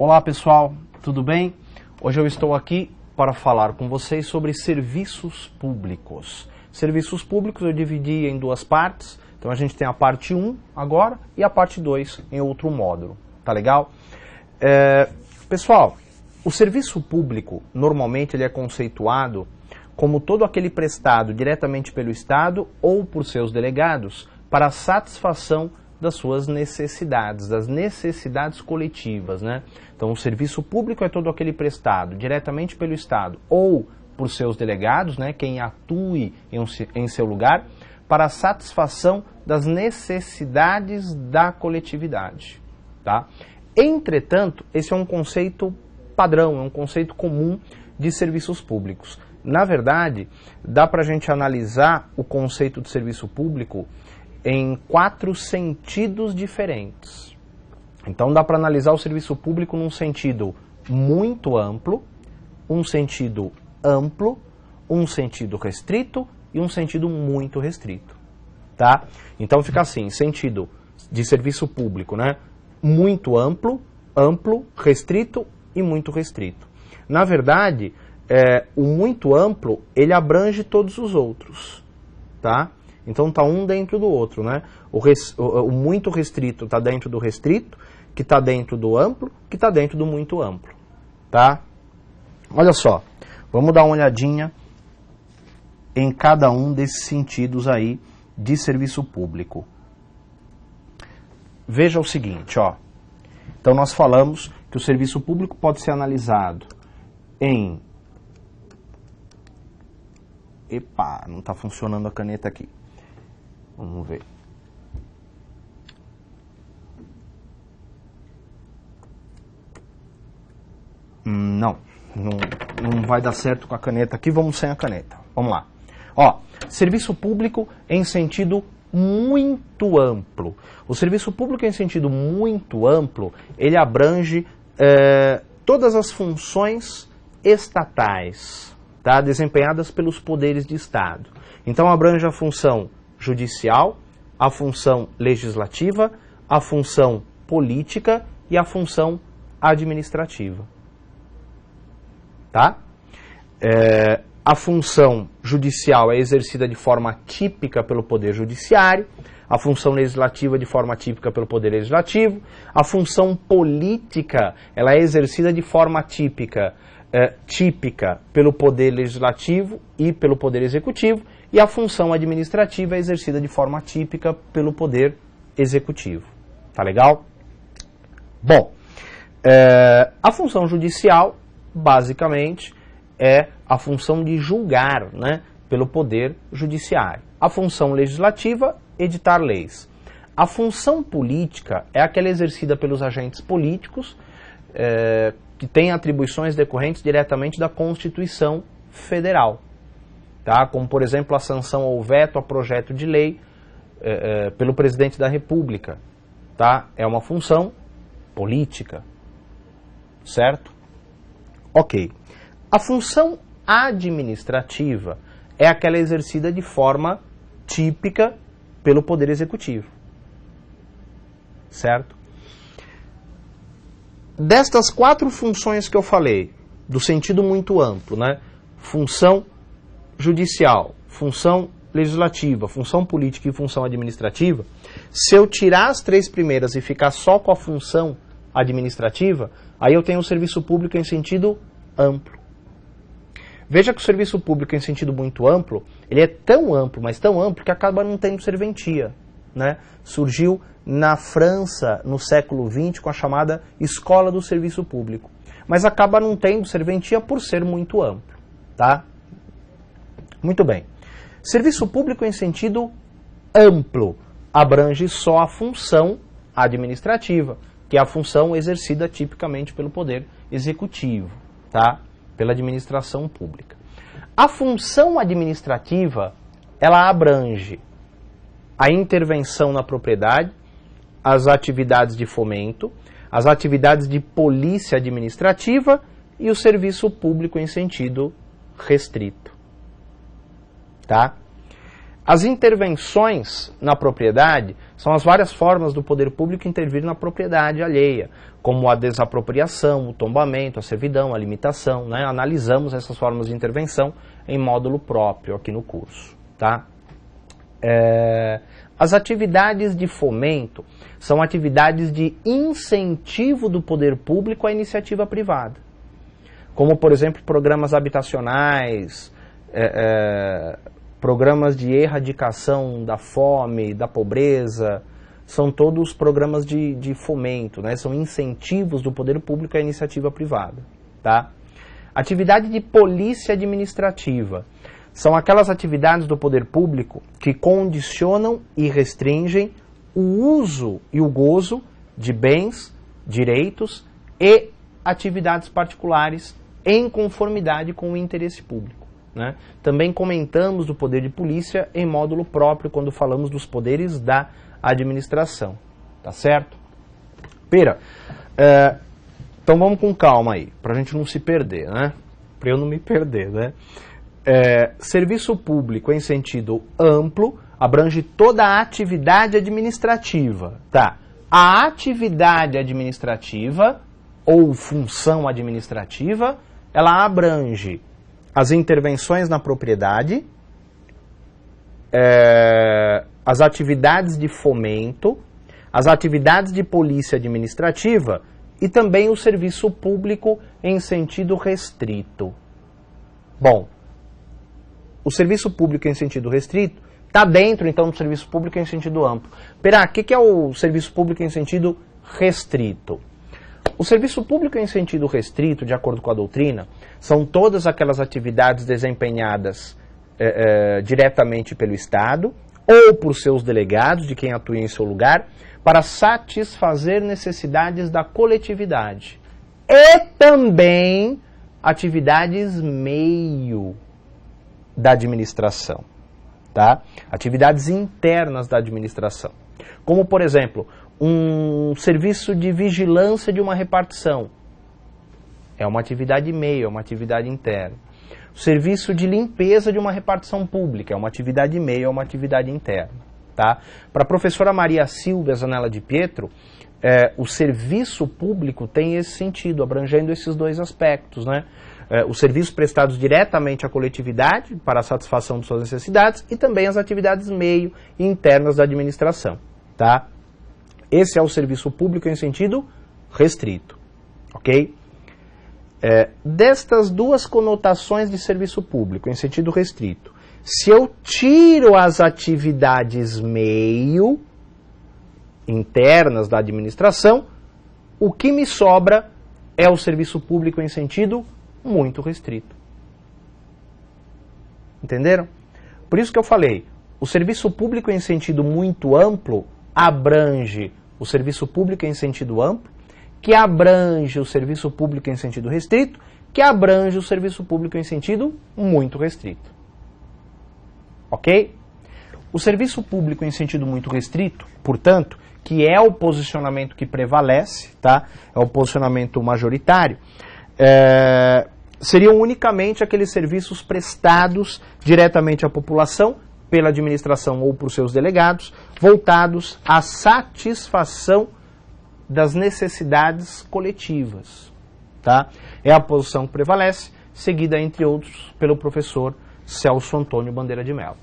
Olá pessoal, tudo bem? Hoje eu estou aqui para falar com vocês sobre serviços públicos. Serviços públicos eu dividi em duas partes, então a gente tem a parte 1 agora e a parte 2 em outro módulo, tá legal? Pessoal, o serviço público normalmente ele é conceituado como todo aquele prestado diretamente pelo Estado ou por seus delegados para a satisfação das suas necessidades, das necessidades coletivas, né? Então, o serviço público é todo aquele prestado diretamente pelo Estado ou por seus delegados, né? Quem atue em seu lugar, para a satisfação das necessidades da coletividade, tá? Entretanto, esse é um conceito padrão, é um conceito comum de serviços públicos. Na verdade, dá para a gente analisar o conceito de serviço público em 4 sentidos diferentes. Então dá para analisar o serviço público num sentido muito amplo, um sentido amplo, um sentido restrito e um sentido muito restrito, tá? Então fica assim, sentido de serviço público, né? Muito amplo, amplo, restrito e muito restrito. Na verdade, o muito amplo, ele abrange todos os outros, tá? Então está um dentro do outro, né? O muito restrito está dentro do restrito, que está dentro do amplo, que está dentro do muito amplo, tá? Olha só, vamos dar uma olhadinha em cada um desses sentidos aí de serviço público. Veja o seguinte, ó. Então nós falamos que o serviço público pode ser analisado em... Epa, não está funcionando a caneta aqui. Vamos ver. Não vai dar certo com a caneta aqui, vamos sem a caneta. Vamos lá. Ó, serviço público em sentido muito amplo. O serviço público em sentido muito amplo, ele abrange todas as funções estatais, tá? Desempenhadas pelos poderes de Estado. Então abrange a função judicial, a função legislativa, a função política e a função administrativa. Tá? A função judicial é exercida de forma típica pelo Poder Judiciário, a função legislativa de forma típica pelo Poder Legislativo, a função política ela é exercida de forma típica pelo Poder Legislativo e pelo Poder Executivo, e a função administrativa é exercida de forma típica pelo Poder Executivo. Tá legal? Bom, a função judicial, basicamente, é a função de julgar, né, pelo Poder Judiciário. A função legislativa, editar leis. A função política é aquela exercida pelos agentes políticos, que têm atribuições decorrentes diretamente da Constituição Federal. Tá? Como, por exemplo, a sanção ou veto a projeto de lei pelo Presidente da República. Tá? É uma função política. Certo? Ok. A função administrativa é aquela exercida de forma típica pelo Poder Executivo. Certo? Destas 4 funções que eu falei, do sentido muito amplo, né? Função judicial, função legislativa, função política e função administrativa, se eu tirar as 3 primeiras e ficar só com a função administrativa, aí eu tenho o serviço público em sentido amplo. Veja que o serviço público em sentido muito amplo, ele é tão amplo, mas tão amplo, que acaba não tendo serventia, né? Surgiu na França, no século XX, com a chamada Escola do Serviço Público. Mas acaba não tendo serventia por ser muito amplo, tá? Muito bem. Serviço público em sentido amplo abrange só a função administrativa, que é a função exercida tipicamente pelo Poder Executivo, tá? Pela administração pública. A função administrativa, ela abrange a intervenção na propriedade, as atividades de fomento, as atividades de polícia administrativa e o serviço público em sentido restrito. Tá? As intervenções na propriedade São as várias formas do poder público intervir na propriedade alheia, como a desapropriação, o tombamento, a servidão, a limitação, né? Analisamos essas formas de intervenção em módulo próprio aqui no curso, tá? As atividades de fomento são atividades de incentivo do poder público à iniciativa privada, como, por exemplo, programas habitacionais, programas de erradicação da fome, da pobreza, são todos programas de fomento, né? São incentivos do poder público à iniciativa privada, tá? Atividade de polícia administrativa são aquelas atividades do poder público que condicionam e restringem o uso e o gozo de bens, direitos e atividades particulares em conformidade com o interesse público, né? Também comentamos do poder de polícia em módulo próprio quando falamos dos poderes da administração, tá certo? Pera, então vamos com calma aí, pra gente não se perder, né? Pra eu não me perder, né? Serviço público em sentido amplo abrange toda a atividade administrativa, tá? A atividade administrativa ou função administrativa, ela abrange as intervenções na propriedade, as atividades de fomento, as atividades de polícia administrativa e também o serviço público em sentido restrito. Bom, o serviço público em sentido restrito está dentro, então, do serviço público em sentido amplo. Pera, o que é o serviço público em sentido restrito? O serviço público em sentido restrito, de acordo com a doutrina, são todas aquelas atividades desempenhadas diretamente pelo Estado ou por seus delegados, de quem atua em seu lugar, para satisfazer necessidades da coletividade. E também atividades meio da administração, tá? Atividades internas da administração. Como, por exemplo, um serviço de vigilância de uma repartição. É uma atividade meio, é uma atividade interna. O serviço de limpeza de uma repartição pública. É uma atividade meio, é uma atividade interna, tá? Para a professora Maria Silvia Zanella de Pietro, o serviço público tem esse sentido, abrangendo esses dois aspectos, né? Os serviços prestados diretamente à coletividade para a satisfação de suas necessidades e também as atividades meio e internas da administração, tá? Esse é o serviço público em sentido restrito, ok? Destas duas conotações de serviço público em sentido restrito, se eu tiro as atividades meio internas da administração, o que me sobra é o serviço público em sentido muito restrito. Entenderam? Por isso que eu falei, o serviço público em sentido muito amplo abrange o serviço público em sentido amplo, que abrange o serviço público em sentido restrito, que abrange o serviço público em sentido muito restrito. Ok? O serviço público em sentido muito restrito, portanto, que é o posicionamento que prevalece, tá? É o posicionamento majoritário, seriam unicamente aqueles serviços prestados diretamente à população, pela administração ou por seus delegados, voltados à satisfação das necessidades coletivas, tá? É a posição que prevalece, seguida, entre outros, pelo professor Celso Antônio Bandeira de Mello.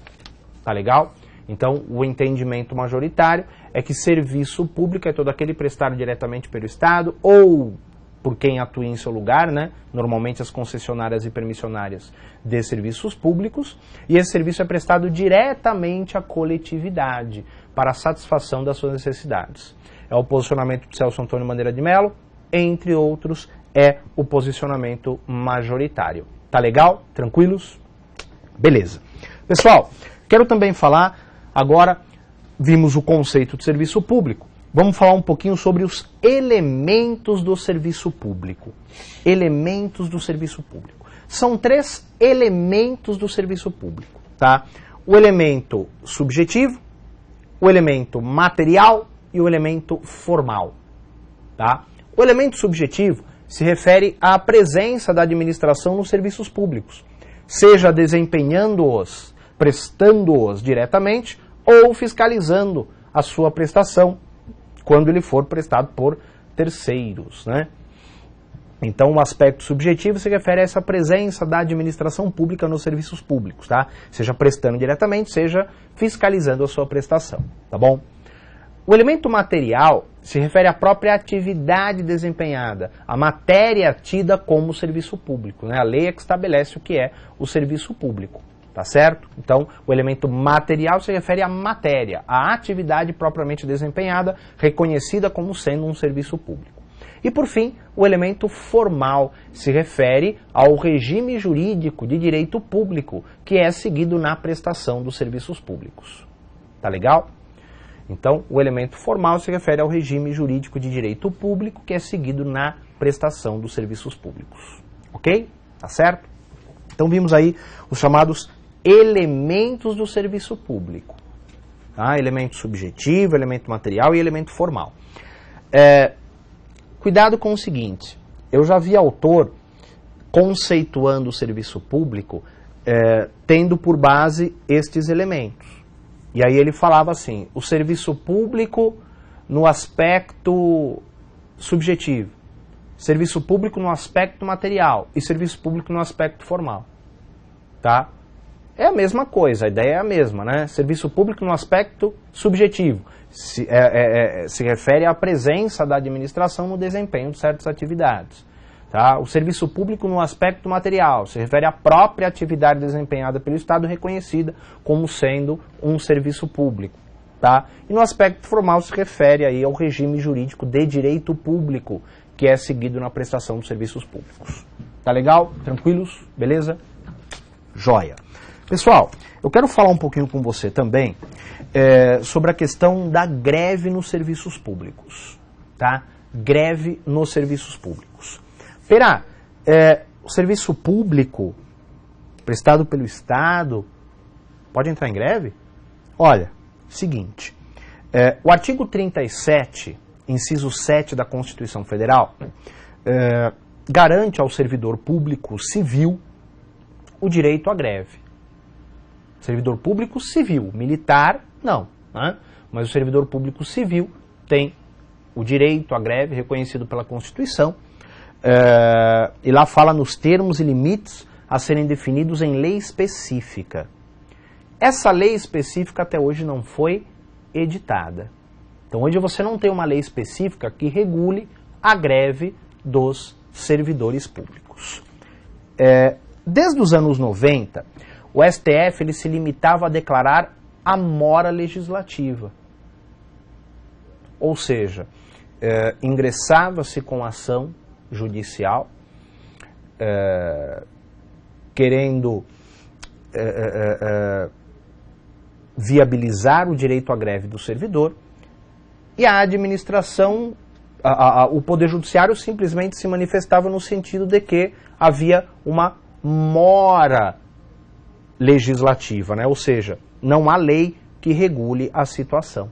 Tá legal? Então, o entendimento majoritário é que serviço público é todo aquele prestado diretamente pelo Estado ou por quem atua em seu lugar, né? Normalmente as concessionárias e permissionárias de serviços públicos, e esse serviço é prestado diretamente à coletividade para a satisfação das suas necessidades. É o posicionamento de Celso Antônio Bandeira de Mello, entre outros, é o posicionamento majoritário. Tá legal? Tranquilos? Beleza. Pessoal, quero também falar, agora vimos o conceito de serviço público, vamos falar um pouquinho sobre os elementos do serviço público. Elementos do serviço público. São 3 elementos do serviço público, tá? O elemento subjetivo, o elemento material e o elemento formal, tá? O elemento subjetivo se refere à presença da administração nos serviços públicos, seja desempenhando-os, prestando-os diretamente ou fiscalizando a sua prestação quando ele for prestado por terceiros, né? Então, o aspecto subjetivo se refere a essa presença da administração pública nos serviços públicos, tá? Seja prestando diretamente, seja fiscalizando a sua prestação, tá bom? O elemento material se refere à própria atividade desempenhada, a matéria tida como serviço público, né? A lei é que estabelece o que é o serviço público, tá certo? Então, o elemento material se refere à matéria, à atividade propriamente desempenhada, reconhecida como sendo um serviço público. E, por fim, o elemento formal se refere ao regime jurídico de direito público que é seguido na prestação dos serviços públicos. Tá legal? Então, o elemento formal se refere ao regime jurídico de direito público que é seguido na prestação dos serviços públicos. Ok? Tá certo? Então, vimos aí os chamados elementos do serviço público. Tá? Elemento subjetivo, elemento material e elemento formal. Cuidado com o seguinte, eu já vi autor conceituando o serviço público tendo por base estes elementos. E aí ele falava assim, o serviço público no aspecto subjetivo, serviço público no aspecto material e serviço público no aspecto formal. Tá? É a mesma coisa, a ideia é a mesma, né? Serviço público no aspecto subjetivo. Se refere à presença da administração no desempenho de certas atividades. Tá? O serviço público no aspecto material se refere à própria atividade desempenhada pelo Estado reconhecida como sendo um serviço público. Tá? E no aspecto formal se refere aí ao regime jurídico de direito público que é seguido na prestação dos serviços públicos. Tá legal? Tranquilos? Beleza? Joia. Pessoal, eu quero falar um pouquinho com você também sobre a questão da greve nos serviços públicos. Tá? Greve nos serviços públicos. Pera, o serviço público prestado pelo Estado pode entrar em greve? Olha, seguinte, o artigo 37, inciso 7 da Constituição Federal, garante ao servidor público civil o direito à greve. Servidor público civil, militar, não, né? Mas o servidor público civil tem o direito à greve reconhecido pela Constituição, e lá fala nos termos e limites a serem definidos em lei específica. Essa lei específica até hoje não foi editada. Então hoje você não tem uma lei específica que regule a greve dos servidores públicos. Desde os anos 90, o STF ele se limitava a declarar a mora legislativa. Ou seja, ingressava-se com ação judicial, querendo viabilizar o direito à greve do servidor, e a administração, o Poder Judiciário simplesmente se manifestava no sentido de que havia uma mora legislativa, né? Ou seja, não há lei que regule a situação.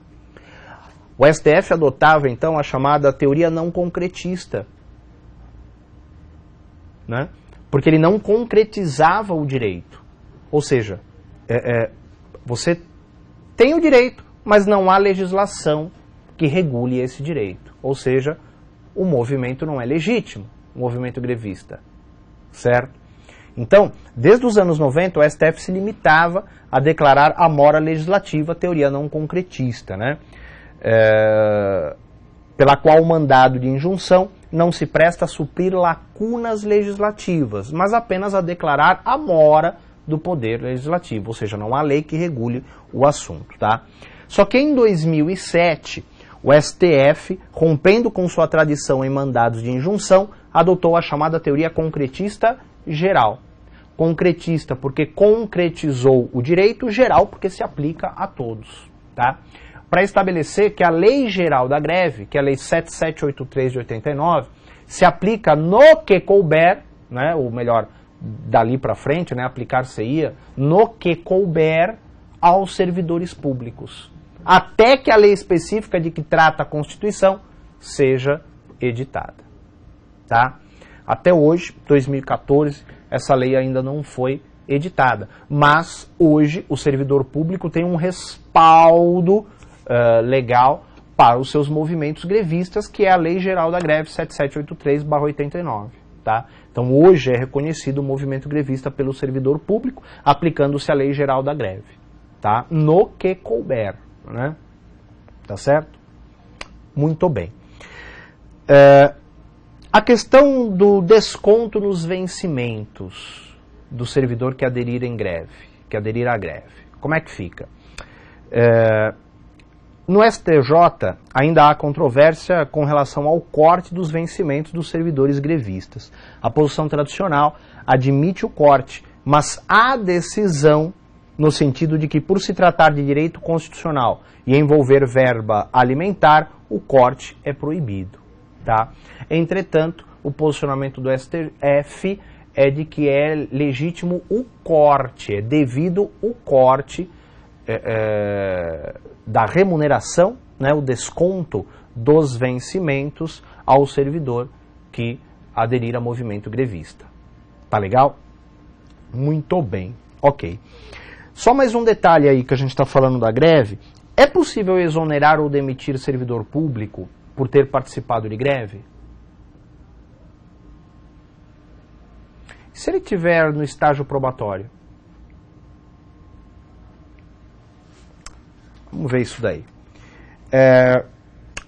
O STF adotava então a chamada teoria não concretista, né? Porque ele não concretizava o direito. Ou seja, você tem o direito, mas não há legislação que regule esse direito. Ou seja, o movimento não é legítimo, o movimento grevista. Certo? Então, desde os anos 90, o STF se limitava a declarar a mora legislativa, teoria não concretista, né? Pela qual o mandado de injunção não se presta a suprir lacunas legislativas, mas apenas a declarar a mora do poder legislativo, ou seja, não há lei que regule o assunto. Tá? Só que em 2007, o STF, rompendo com sua tradição em mandados de injunção, adotou a chamada teoria concretista geral. Concretista porque concretizou o direito, geral porque se aplica a todos. Tá? Para estabelecer que a Lei Geral da Greve, que é a Lei 7783 de 89, se aplica no que couber, né, ou melhor, dali para frente, né, aplicar-se-ia no que couber aos servidores públicos, até que a lei específica de que trata a Constituição seja editada. Tá? Até hoje, 2014, essa lei ainda não foi editada, mas hoje o servidor público tem um respaldo legal para os seus movimentos grevistas, que é a Lei Geral da Greve 7783/89. Tá? Então hoje é reconhecido o movimento grevista pelo servidor público, aplicando-se a Lei Geral da Greve, tá? No que couber, né? Tá certo? Muito bem. A questão do desconto nos vencimentos do servidor que aderir à greve. Como é que fica? No STJ, ainda há controvérsia com relação ao corte dos vencimentos dos servidores grevistas. A posição tradicional admite o corte, mas há decisão no sentido de que, por se tratar de direito constitucional e envolver verba alimentar, o corte é proibido. Tá? Entretanto, o posicionamento do STF é de que é legítimo o corte, é devido o corte da remuneração, né, o desconto dos vencimentos ao servidor que aderir a movimento grevista. Tá legal? Muito bem. Ok. Só mais um detalhe aí que a gente está falando da greve. É possível exonerar ou demitir servidor público por ter participado de greve? Se ele estiver no estágio probatório? Vamos ver isso daí.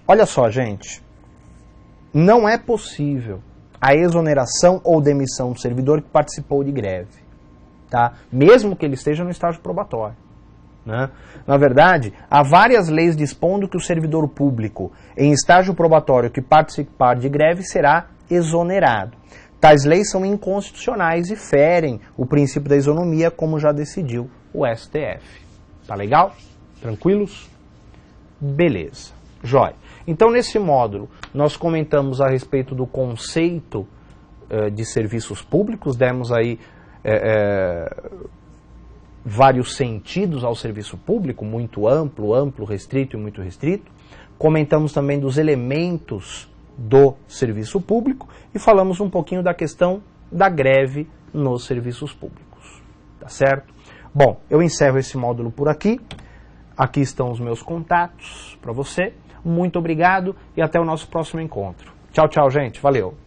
Olha só, gente. Não é possível a exoneração ou demissão do servidor que participou de greve. Tá? Mesmo que ele esteja no estágio probatório. Né? Na verdade, há várias leis dispondo que o servidor público em estágio probatório que participar de greve será exonerado. Tais leis são inconstitucionais e ferem o princípio da isonomia, como já decidiu o STF. Tá legal? Tranquilos? Beleza. Jóia. Então, nesse módulo, nós comentamos a respeito do conceito de serviços públicos, demos aí vários sentidos ao serviço público, muito amplo, restrito e muito restrito. Comentamos também dos elementos do serviço público e falamos um pouquinho da questão da greve nos serviços públicos. Tá certo? Bom, eu encerro esse módulo por aqui. Aqui estão os meus contatos para você. Muito obrigado e até o nosso próximo encontro. Tchau, tchau, gente. Valeu!